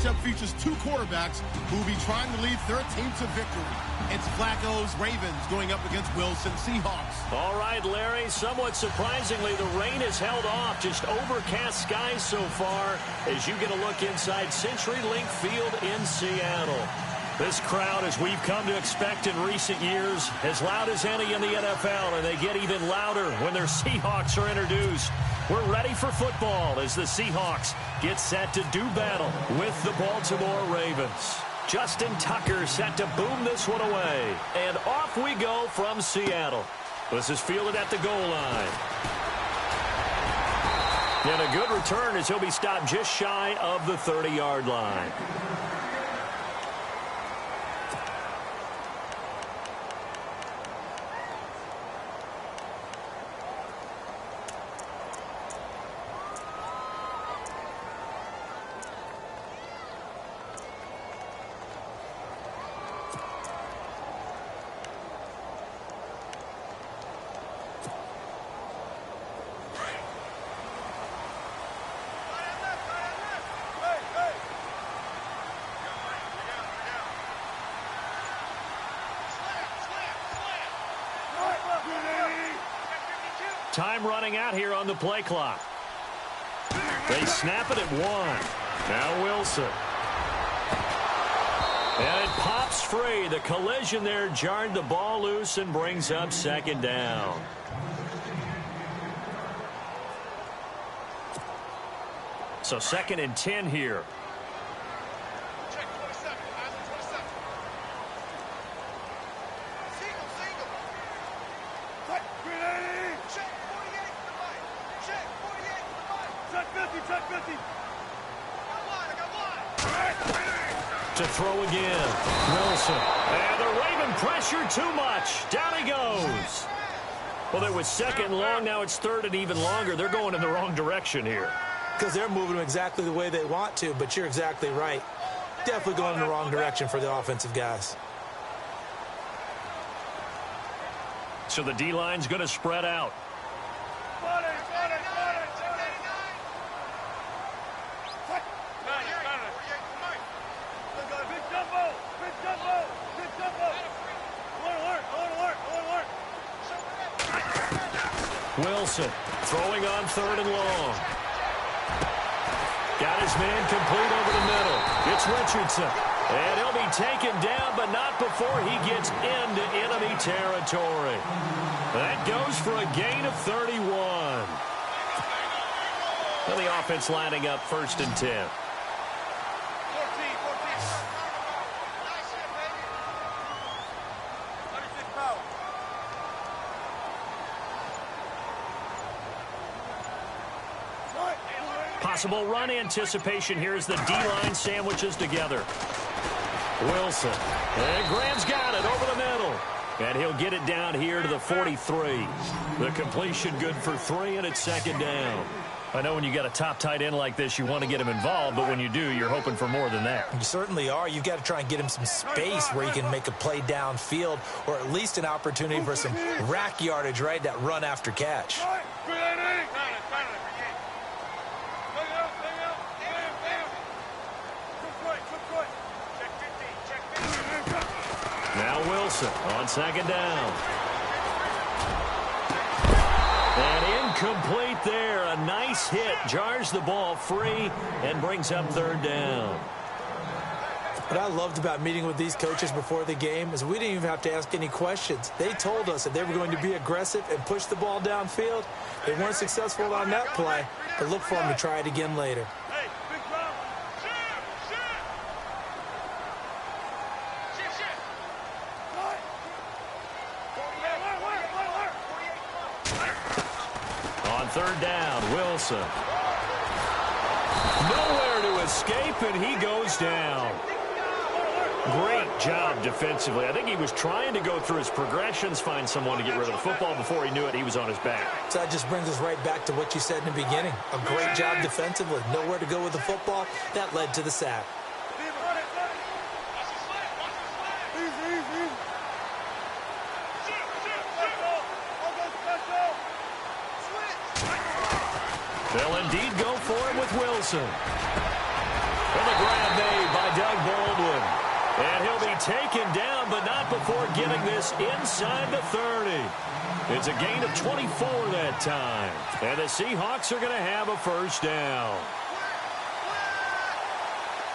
matchup features two quarterbacks who will be trying to lead their team to victory. It's Flacco's Ravens going up against Wilson's Seahawks. All right, Larry, somewhat surprisingly, the rain has held off. Just overcast skies so far as you get a look inside CenturyLink Field in Seattle. This crowd, as we've come to expect in recent years, as loud as any in the NFL, and they get even louder when their Seahawks are introduced. We're ready for football as the Seahawks get set to do battle with the Baltimore Ravens. Justin Tucker set to boom this one away. And off we go from Seattle. This is fielded at the goal line. And a good return as he'll be stopped just shy of the 30-yard line. Time running out here on the play clock. They snap it at 1. Now Wilson. And it pops free. The collision there jarred the ball loose and brings up second down. So 2nd and 10 here. To throw again. Wilson. And the Raven pressure too much. Down he goes. Well, there was 2nd long. Now it's 3rd and even longer. They're going in the wrong direction here. Because they're moving them exactly the way they want to, but you're exactly right. Definitely going in the wrong direction for the offensive guys. So the D-line's going to spread out. Wilson throwing on 3rd and long. Got his man complete over the middle. It's Richardson. And he'll be taken down, but not before he gets into enemy territory. That goes for a gain of 31. And the offense lining up 1st and 10. Possible run anticipation here as the D-line sandwiches together. Wilson. And Graham's got it over the middle. And he'll get it down here to the 43. The completion good for 3, and it's 2nd down. I know when you got a top tight end like this, you want to get him involved, but when you do, you're hoping for more than that. You certainly are. You've got to try and get him some space where he can make a play downfield, or at least an opportunity for some rack yardage, right? That run after catch. Now Wilson on 2nd down. And incomplete there. A nice hit. Jars the ball free and brings up 3rd down. What I loved about meeting with these coaches before the game is we didn't even have to ask any questions. They told us that they were going to be aggressive and push the ball downfield. They weren't successful on that play, but look for them to try it again later. On 3rd down, Wilson. Nowhere to escape, and he goes down. Great job defensively. I think he was trying to go through his progressions, find someone to get rid of the football. Before he knew it, he was on his back. So that just brings us right back to what you said in the beginning. A great job defensively. Nowhere to go with the football. That led to the sack. They'll indeed go for it with Wilson. And the grab made. taken down, but not before getting this inside the 30. It's a gain of 24 that time. And the Seahawks are going to have a first down.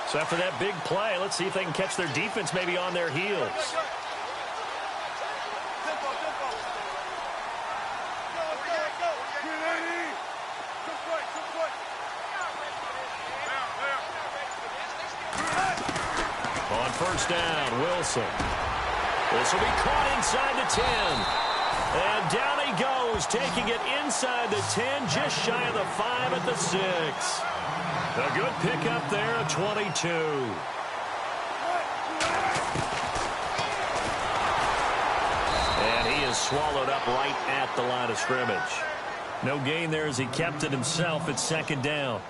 So after that big play, let's see if they can catch their defense maybe on their heels. On first down, Wilson. This will be caught inside the 10. And down he goes, taking it inside the 10, just shy of the 5 at the 6. A good pickup there at 22. And he is swallowed up right at the line of scrimmage. No gain there as he kept it himself at second down.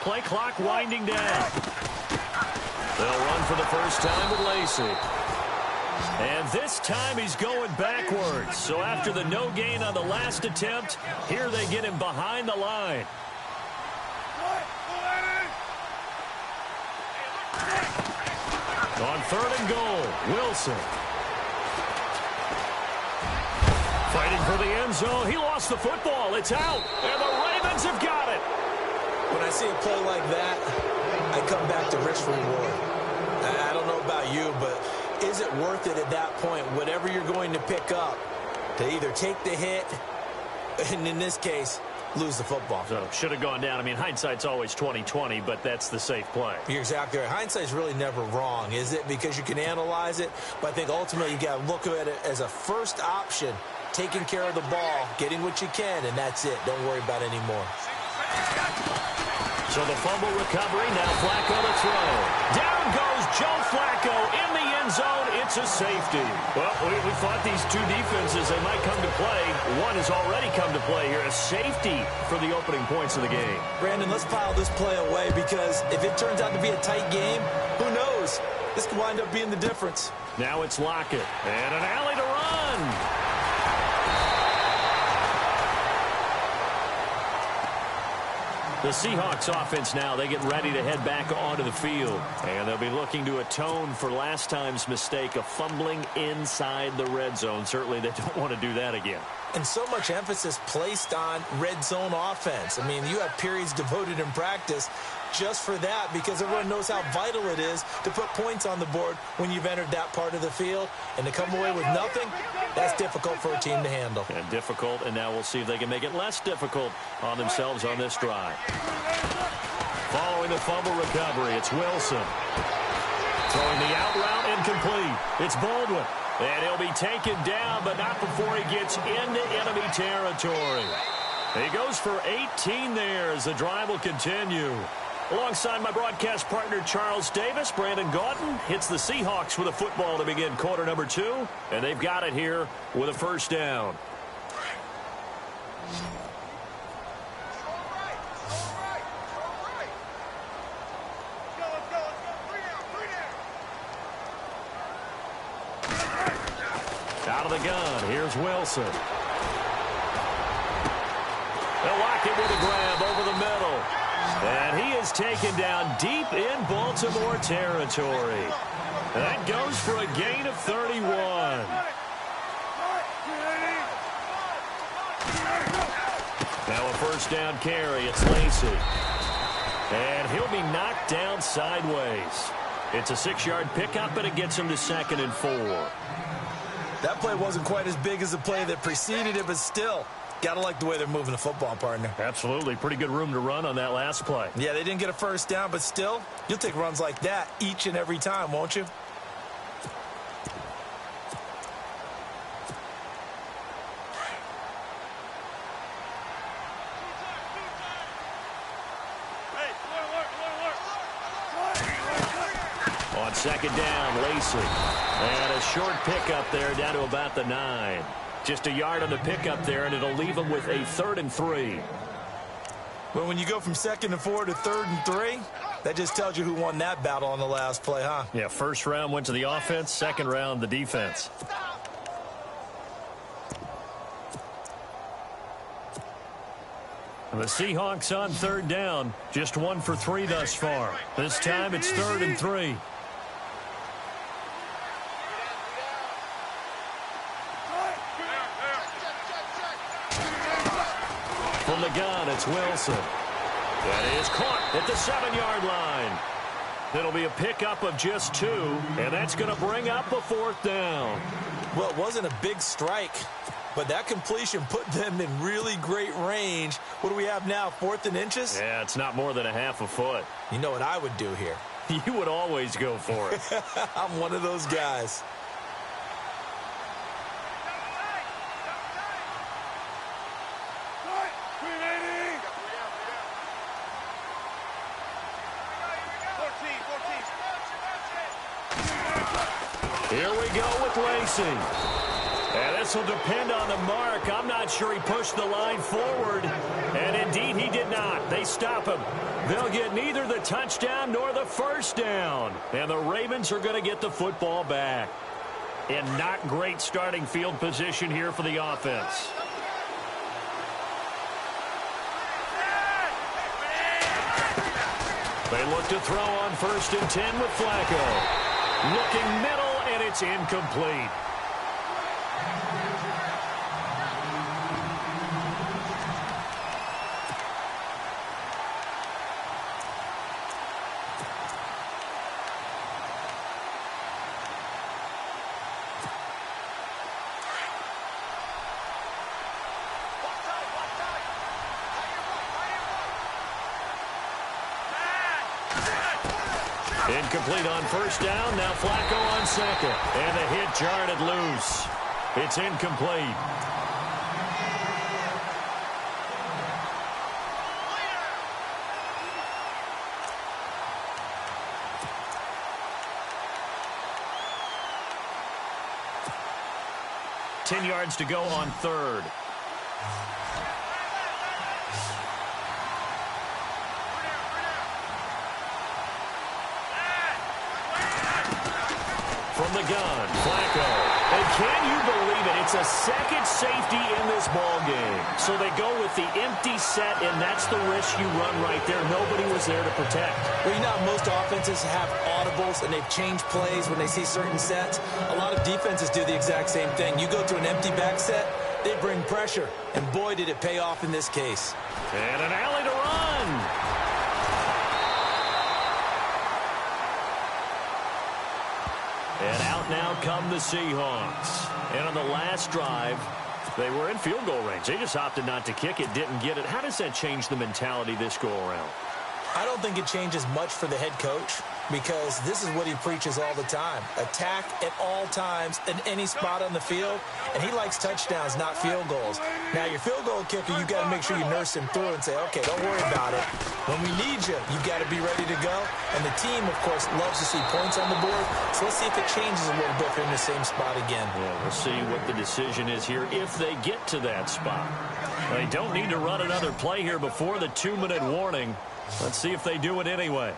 Play clock winding down. They'll run for the first time with Lacey. And this time he's going backwards. So after the no gain on the last attempt, here they get him behind the line. On third and goal, Wilson. Fighting for the end zone. He lost the football. It's out. And the Ravens have got it. When I see a play like that, I come back to risk reward. I don't know about you, but is it worth it at that point, whatever you're going to pick up, to either take the hit, and in this case, lose the football? So should have gone down. I mean, hindsight's always 20/20, but that's the safe play. You're exactly right. Hindsight's really never wrong, is it? Because you can analyze it, but I think ultimately you got to look at it as a first option, taking care of the ball, getting what you can, and that's it. Don't worry about it anymore. So the fumble recovery, now Flacco to throw. Down goes Joe Flacco in the end zone. It's a safety. Well, we thought these two defenses, they might come to play. One has already come to play here. A safety for the opening points of the game. Brandon, let's file this play away because if it turns out to be a tight game, who knows? This could wind up being the difference. Now it's Lockett. And an alley to run. The Seahawks offense now, they get ready to head back onto the field. And they'll be looking to atone for last time's mistake of fumbling inside the red zone. Certainly they don't want to do that again. And so much emphasis placed on red zone offense. I mean, you have periods devoted in practice just for that because everyone knows how vital it is to put points on the board when you've entered that part of the field. And to come away with nothing, that's difficult for a team to handle. And difficult, and now we'll see if they can make it less difficult on themselves on this drive. Following the fumble recovery, it's Wilson. Throwing the out route incomplete. It's Baldwin. And he'll be taken down, but not before he gets into enemy territory. He goes for 18 there as the drive will continue. Alongside my broadcast partner, Charles Davis, Brandon Gaudin hits the Seahawks with a football to begin quarter number 2. And they've got it here with a first down. Out of the gun, here's Wilson. They'll lock it with a grab over the middle. And he is taken down deep in Baltimore territory. That goes for a gain of 31. Now a first down carry, it's Lacey. And he'll be knocked down sideways. It's a 6-yard pickup, and it gets him to 2nd and 4. That play wasn't quite as big as the play that preceded it, but still, got to like the way they're moving the football, partner. Absolutely. Pretty good room to run on that last play. Yeah, they didn't get a first down, but still, you'll take runs like that each and every time, won't you? On second down, Lacey. And a short pickup there down to about the 9. Just a yard on the pickup there, and it'll leave them with a 3rd and 3. Well, when you go from 2nd and 4 to 3rd and 3, that just tells you who won that battle on the last play, huh? Yeah, first round went to the offense, second round the defense. The Seahawks on 3rd down, just 1 for 3 thus far. This time it's 3rd and 3. From the gun, it's Wilson. That is caught at the 7-yard line. It'll be a pickup of just 2, and that's going to bring up a 4th down. Well, it wasn't a big strike, but that completion put them in really great range. What do we have now, 4th and inches? Yeah, it's not more than a half a foot. You know what I would do here? You would always go for it. I'm one of those guys. Here we go with Lacey. And this will depend on the mark. I'm not sure he pushed the line forward. And indeed, he did not. They stop him. They'll get neither the touchdown nor the first down. And the Ravens are going to get the football back. And not great starting field position here for the offense. They look to throw on 1st and 10 with Flacco. Looking middle, and it's incomplete. Incomplete on 1st down. Now Flacco on 2nd. And the hit jarred loose. It's incomplete. Ten yards to go on 3rd. From the gun, Flacco. And can you believe it? It's a second safety in this ball game. So they go with the empty set, and that's the risk you run right there. Nobody was there to protect. Well, you know how most offenses have audibles, and they've changed plays when they see certain sets. A lot of defenses do the exact same thing. You go to an empty back set, they bring pressure. And boy, did it pay off in this case. And an alley to run. And out now come the Seahawks. And on the last drive, they were in field goal range. They just opted not to kick it, didn't get it. How does that change the mentality this go-around? I don't think it changes much for the head coach because this is what he preaches all the time. Attack at all times in any spot on the field, and he likes touchdowns, not field goals. Now, your field goal kicker, you got to make sure you nurse him through and say, okay, don't worry about it. When we need you, you got to be ready to go. And the team, of course, loves to see points on the board. So let's see if it changes a little bit if they're in the same spot again. Yeah, we'll see what the decision is here if they get to that spot. They don't need to run another play here before the 2-minute warning. Let's see if they do it anyway.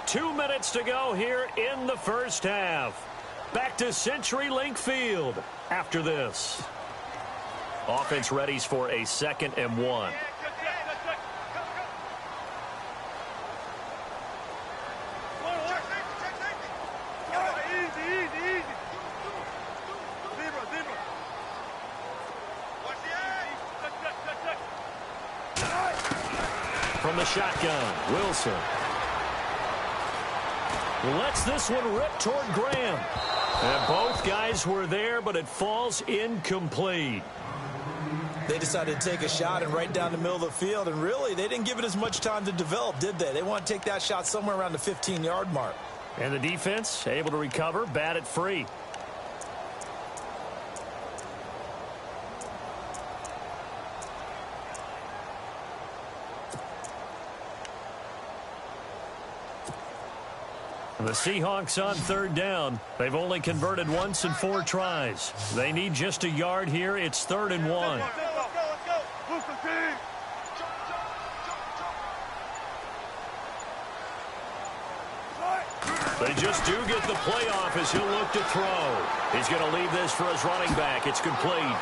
Two minutes to go here in the first half. Back to CenturyLink Field after this. Offense readies for a 2nd and 1. From the shotgun, Wilson. Lets this one rip toward Graham. And both guys were there, but it falls incomplete. They decided to take a shot and right down the middle of the field, and really, they didn't give it as much time to develop, did they? They want to take that shot somewhere around the 15-yard mark. And the defense able to recover, bat it free. The Seahawks on third down. They've only converted once in 4 tries. They need just a yard here. It's 3rd and 1. They just do get the playoff as he'll look to throw. He's going to leave this for his running back. It's complete.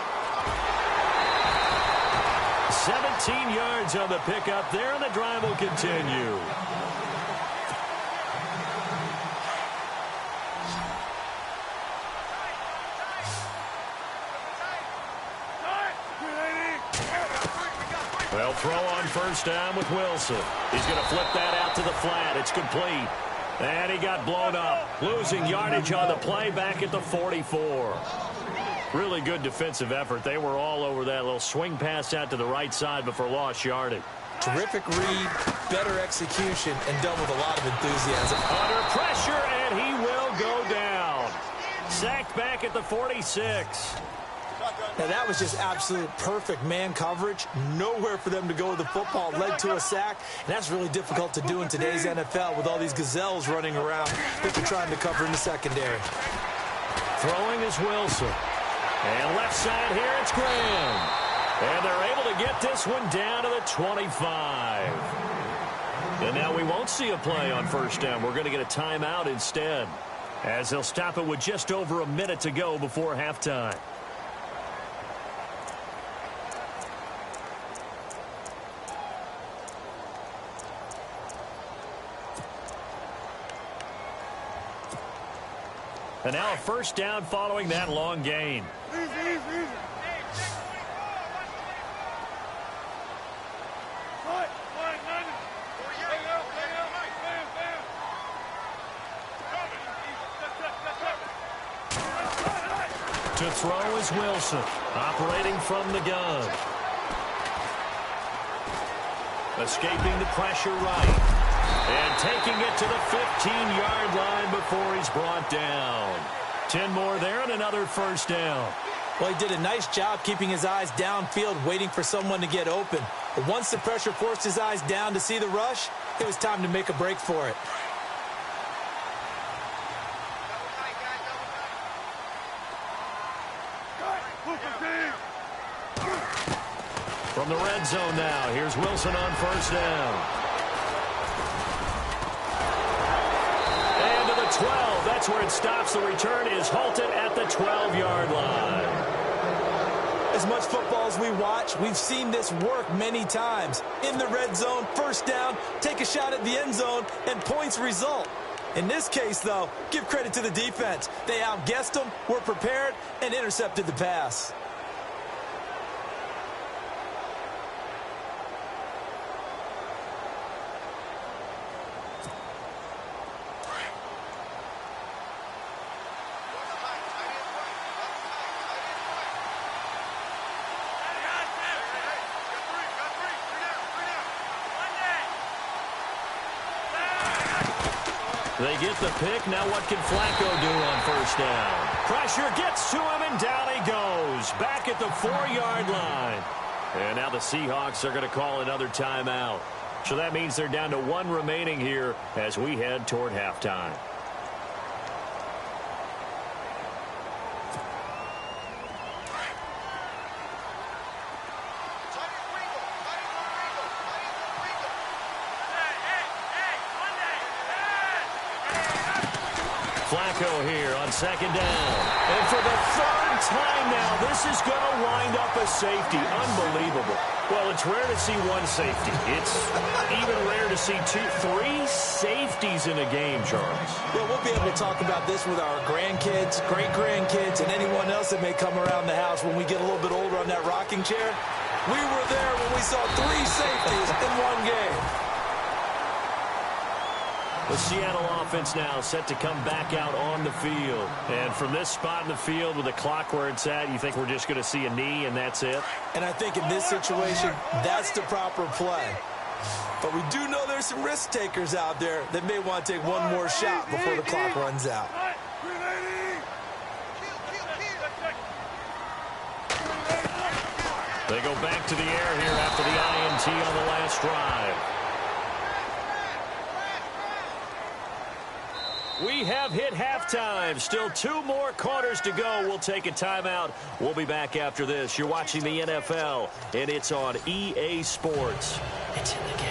17 yards on the pickup there, and the drive will continue. They'll throw on first down with Wilson. He's going to flip that out to the flat. It's complete. And he got blown up. Losing yardage on the play back at the 44. Really good defensive effort. They were all over that little swing pass out to the right side before lost yardage. Terrific read, better execution, and done with a lot of enthusiasm. Under pressure, and he will go down. Sacked back at the 46. Now, that was just absolute perfect man coverage. Nowhere for them to go with the football. Led to a sack. And that's really difficult to do in today's NFL with all these gazelles running around that they're trying to cover in the secondary. Throwing is Wilson. And left side here, it's Graham. And they're able to get this one down to the 25. And now we won't see a play on first down. We're going to get a timeout instead, as they'll stop it with just over a minute to go before halftime. And now a first down following that long gain. To throw is Wilson, operating from the gun. Escaping the pressure right. And taking it to the 15-yard line before he's brought down. 10 more there and another first down. Well, he did a nice job keeping his eyes downfield, waiting for someone to get open. But once the pressure forced his eyes down to see the rush, it was time to make a break for it. From the red zone now, here's Wilson on first down. 12. That's where it stops. The return is halted at the 12-yard line. As much football as we watch, we've seen this work many times. In the red zone, first down, take a shot at the end zone, and points result. In this case, though, give credit to the defense. They outguessed them, were prepared, and intercepted the pass. They get the pick. Now what can Flacco do on first down? Pressure gets to him, and down he goes. Back at the 4-yard line. And now the Seahawks are going to call another timeout. So that means they're down to 1 remaining here as we head toward halftime. Flacco here on second down. And for the 3rd time now, this is going to wind up a safety. Unbelievable. Well, it's rare to see 1 safety. It's even rare to see 3 safeties in a game, Charles. Well, we'll be able to talk about this with our grandkids, great-grandkids, and anyone else that may come around the house when we get a little bit older on that rocking chair. We were there when we saw 3 safeties in 1 game. The Seattle offense now set to come back out on the field. And from this spot in the field with the clock where it's at, you think we're just going to see a knee and that's it? And I think in this situation, that's the proper play. But we do know there's some risk takers out there that may want to take one more shot before the clock runs out. They go back to the air here after the INT on the last drive. We have hit halftime. Still 2 more quarters to go. We'll take a timeout. We'll be back after this. You're watching the NFL, and it's on EA Sports. It's in the game.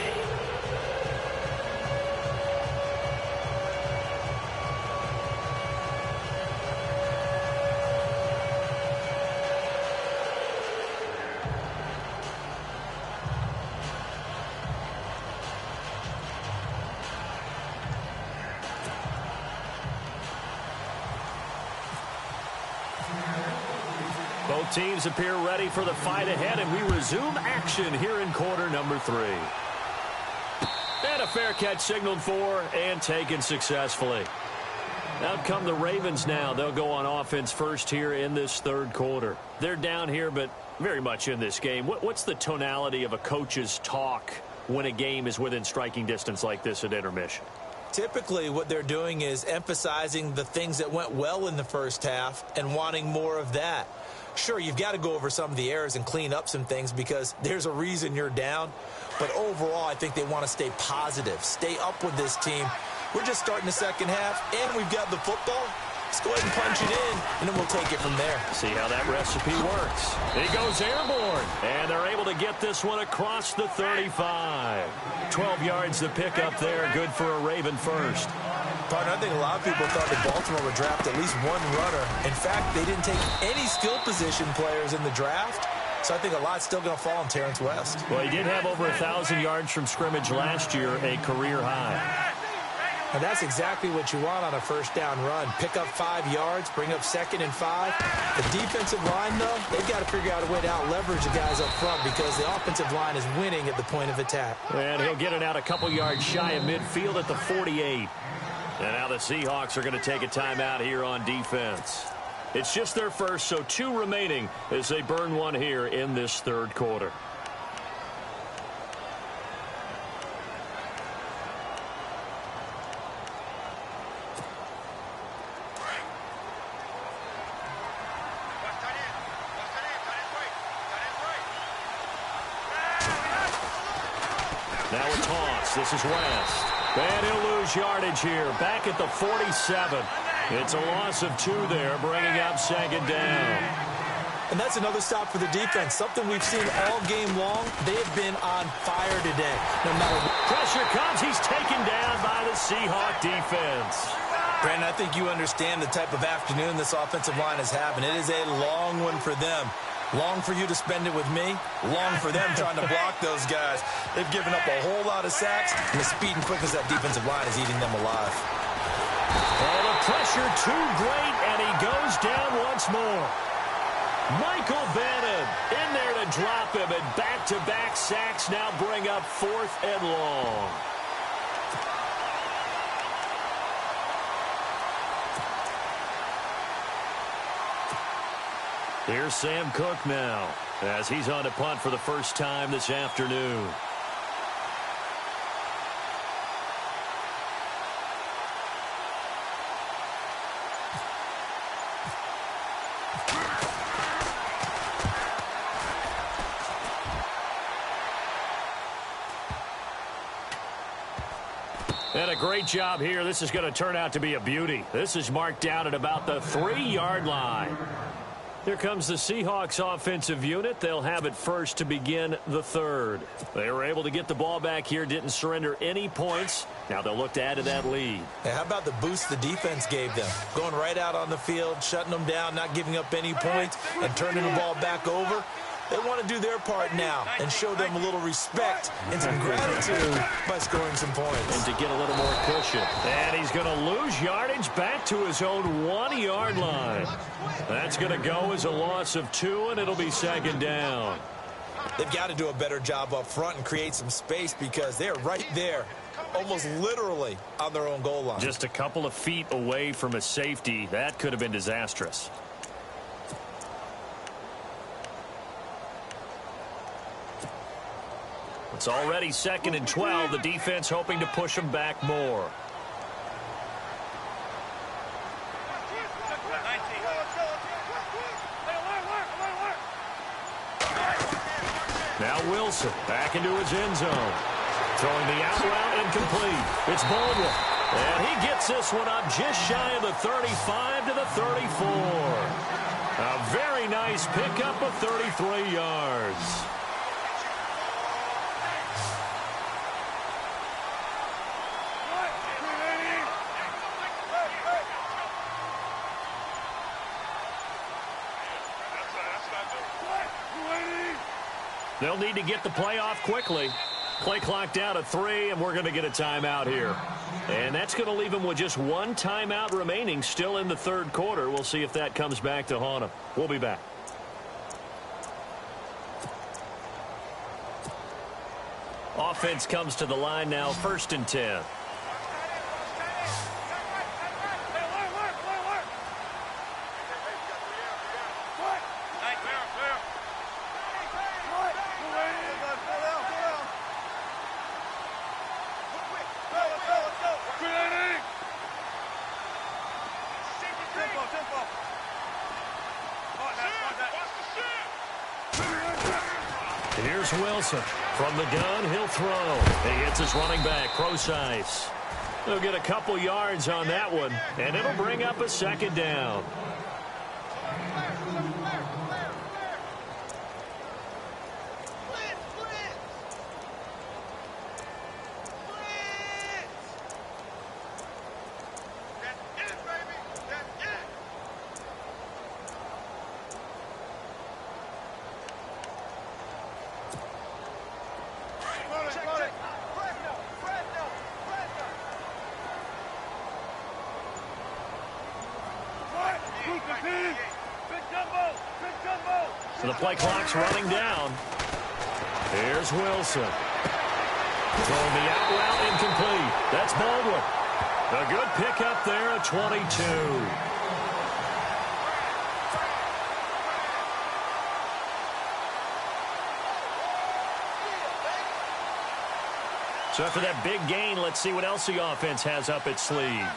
Both teams appear ready for the fight ahead, and we resume action here in quarter number 3. And a fair catch signaled for and taken successfully. Out come the Ravens now. They'll go on offense first here in this third quarter. They're down here, but very much in this game. What's the tonality of a coach's talk when a game is within striking distance like this at intermission? Typically, what they're doing is emphasizing the things that went well in the first half and wanting more of that. Sure, you've got to go over some of the errors and clean up some things because there's a reason you're down. But overall, I think they want to stay positive, stay up with this team. We're just starting the second half, and we've got the football. Let's go ahead and punch it in, and then we'll take it from there. See how that recipe works. He goes airborne, and they're able to get this one across the 35. 12 yards to pick up there. Good for a Raven first. Partner, I think a lot of people thought that Baltimore would draft at least one runner. In fact, they didn't take any skill position players in the draft. So I think a lot's still going to fall on Terrence West. Well, he did have over 1,000 yards from scrimmage last year, a career high. And that's exactly what you want on a first down run. Pick up 5 yards, bring up 2nd and 5. The defensive line, though, they've got to figure out a way to out-leverage the guys up front because the offensive line is winning at the point of attack. And he'll get it out a couple yards shy of midfield at the 48. And now the Seahawks are going to take a timeout here on defense. It's just their first, so 2 remaining as they burn one here in this third quarter. Now a toss. This is West. And he'll lose yardage here. Back at the 47. It's a loss of 2 there, bringing up 2nd down. And that's another stop for the defense. Something we've seen all game long. They have been on fire today. No matter what. Pressure comes. He's taken down by the Seahawk defense. Brandon, I think you understand the type of afternoon this offensive line is having. It is a long one for them. Long for you to spend it with me. Long for them trying to block those guys. They've given up a whole lot of sacks, and the speed and quickness of that defensive line is eating them alive. Oh, the pressure too great, and he goes down once more. Michael Bannon in there to drop him, and back-to-back sacks now bring up 4th and long. Here's Sam Cook now as he's on to punt for the first time this afternoon. And a great job here. This is going to turn out to be a beauty. This is marked down at about the 3-yard line. Here comes the Seahawks offensive unit. They'll have it first to begin the third. They were able to get the ball back here, didn't surrender any points. Now they'll look to add to that lead. Hey, how about the boost the defense gave them? Going right out on the field, shutting them down, not giving up any points, and turning the ball back over. They want to do their part now and show them a little respect and some gratitude by scoring some points. And to get a little more cushion. And he's going to lose yardage back to his own 1-yard line. That's going to go as a loss of 2, and it'll be 2nd down. They've got to do a better job up front and create some space because they're right there, almost literally on their own goal line. Just a couple of feet away from a safety. That could have been disastrous. It's already 2nd and 12. The defense hoping to push them back more. Now Wilson back into his end zone. Throwing the out route incomplete. It's Baldwin. And he gets this one up just shy of the 35 to the 34. A very nice pickup of 33 yards. They'll need to get the play off quickly. Play clock down to 3, and we're going to get a timeout here. And that's going to leave them with just one timeout remaining still in the third quarter. We'll see if that comes back to haunt them. We'll be back. Offense comes to the line now, 1st and 10. Here's Wilson. From the gun, he'll throw. He hits his running back, Procise. He'll get a couple yards on that one, and it'll bring up a 2nd down. So the play clock's running down. Here's Wilson. Throwing the out route incomplete. That's Baldwin. A good pickup there at 22. So after that big gain, let's see what else the offense has up its sleeve.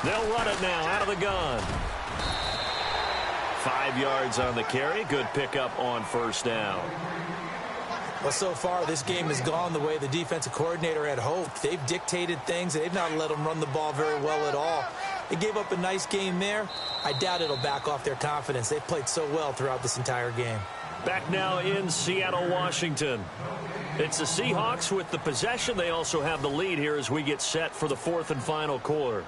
They'll run it now out of the gun. 5 yards on the carry. Good pickup on 1st down. Well, so far, this game has gone the way the defensive coordinator had hoped. They've dictated things, and they've not let them run the ball very well at all. They gave up a nice game there. I doubt it'll back off their confidence. They've played so well throughout this entire game. Back now in Seattle, Washington. It's the Seahawks with the possession. They also have the lead here as we get set for the 4th and final quarter.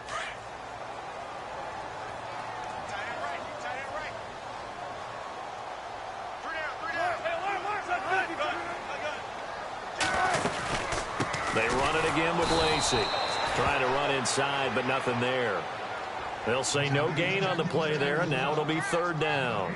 They run it again with Lacey. Trying to run inside, but nothing there. They'll say no gain on the play there, and now it'll be 3rd down.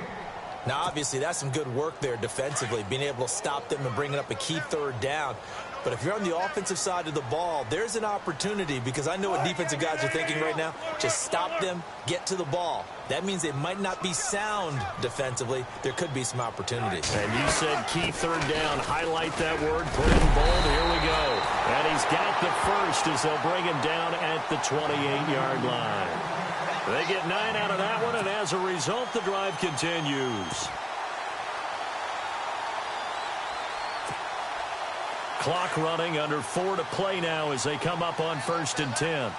Now, obviously, that's some good work there defensively, being able to stop them and bringing up a key 3rd down. But if you're on the offensive side of the ball, there's an opportunity, because I know what defensive guys are thinking right now. Just stop them, get to the ball. That means they might not be sound defensively. There could be some opportunities. And you said key 3rd down. Highlight that word. Put it in bold. Here we go. And he's got the first as they'll bring him down at the 28-yard line. They get 9 out of that one, and as a result, the drive continues. Clock running, under 4 to play now as they come up on 1st and 10.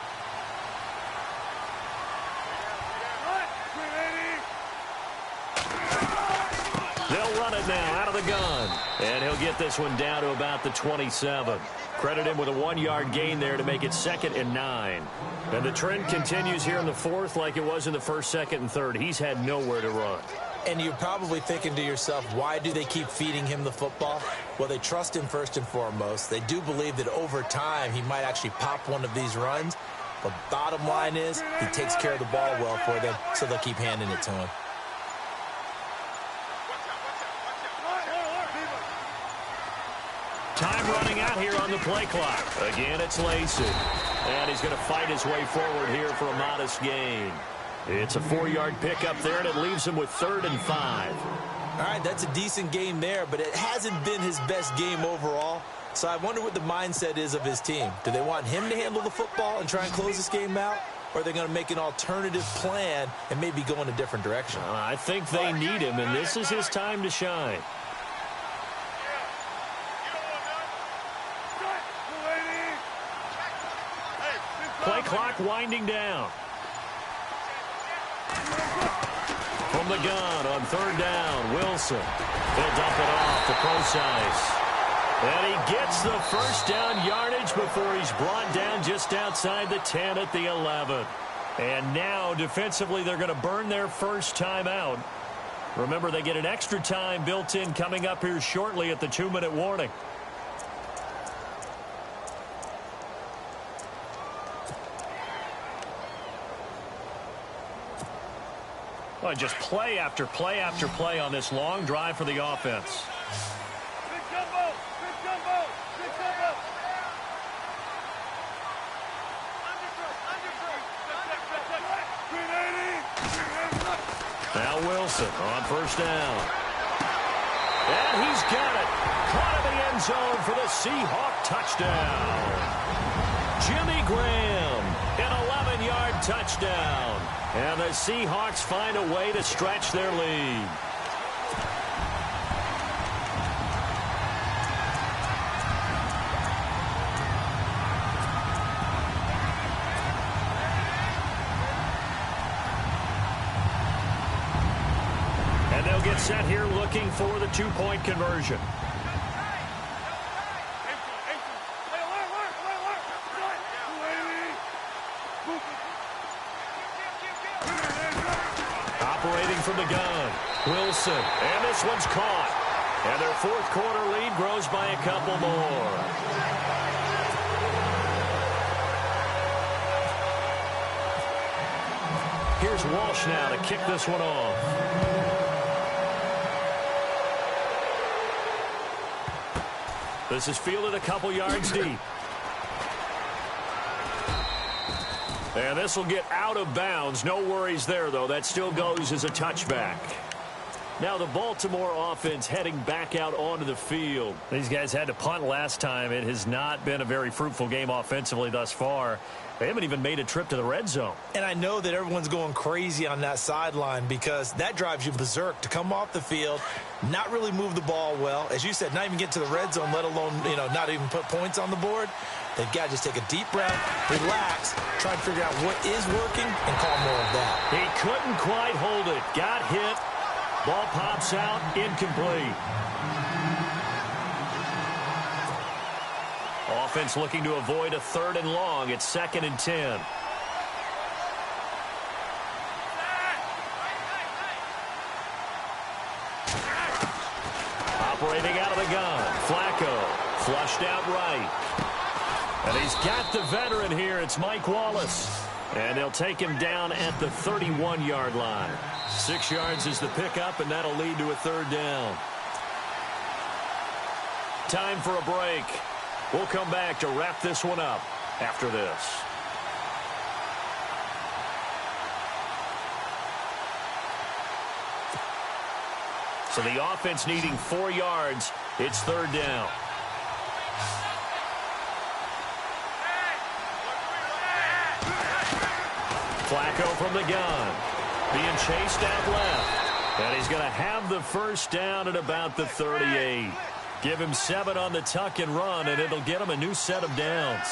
They'll run it now out of the gun. And he'll get this one down to about the 27. Credit him with a 1-yard gain there to make it 2nd and 9. And the trend continues here in the 4th like it was in the 1st, 2nd, and 3rd. He's had nowhere to run. And you're probably thinking to yourself, why do they keep feeding him the football? Well, they trust him first and foremost. They do believe that over time he might actually pop one of these runs. But bottom line is he takes care of the ball well for them, so they'll keep handing it to him. Time running out here on the play clock. Again, it's Lacey. And he's going to fight his way forward here for a modest gain. It's a 4-yard pickup there, and it leaves him with 3rd and 5. All right, that's a decent game there, but it hasn't been his best game overall. So I wonder what the mindset is of his team. Do they want him to handle the football and try and close this game out? or they're going to make an alternative plan and maybe go in a different direction. I think they need him, and this is his time to shine. Play clock winding down. From the gun on third down, Wilson. He'll dump it off to Procise. And he gets the first down yardage before he's brought down just outside the 10 at the 11. And now, defensively, they're going to burn their first time out. Remember, they get an extra time built in coming up here shortly at the 2-minute warning. Well, just play after play after play on this long drive for the offense. Now Wilson on first down. And he's got it. Caught in the end zone for the Seahawk touchdown. Jimmy Graham, an 11-yard touchdown. And the Seahawks find a way to stretch their lead. And they'll get set here looking for the two-point conversion. Operating from the gun, Wilson, and this one's caught. And their fourth quarter lead grows by a couple more. Here's Walsh now to kick this one off. This is fielded a couple yards deep. And this will get out of bounds. No worries there, though. That still goes as a touchback. Now the Baltimore offense heading back out onto the field. These guys had to punt last time. It has not been a very fruitful game offensively thus far. They haven't even made a trip to the red zone. And I know that everyone's going crazy on that sideline because that drives you berserk to come off the field, not really move the ball well. As you said, not even get to the red zone, let alone, not even put points on the board. They've got to just take a deep breath, relax, try to figure out what is working, and call more of that. He couldn't quite hold it. Got hit. Ball pops out, incomplete. Offense looking to avoid a 3rd and long. It's 2nd and 10. Operating out of the gun. Flacco flushed out right. And he's got the veteran here. It's Mike Wallace. And they'll take him down at the 31-yard line. 6 yards is the pickup, and that'll lead to a 3rd down. Time for a break. We'll come back to wrap this one up after this. So the offense needing 4 yards. It's 3rd down. Flacco from the gun. Being chased out left. And he's going to have the first down at about the 38. Give him 7 on the tuck and run, and it'll get him a new set of downs.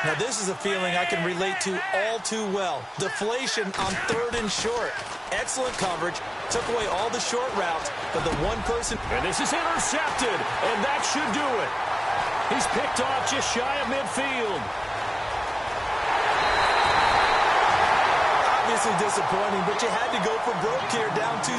Now, this is a feeling I can relate to all too well. Deflation on 3rd and short. Excellent coverage. Took away all the short routes, but the one person... And this is intercepted, and that should do it. He's picked off just shy of midfield. Obviously disappointing, but you had to go for broke here, down 2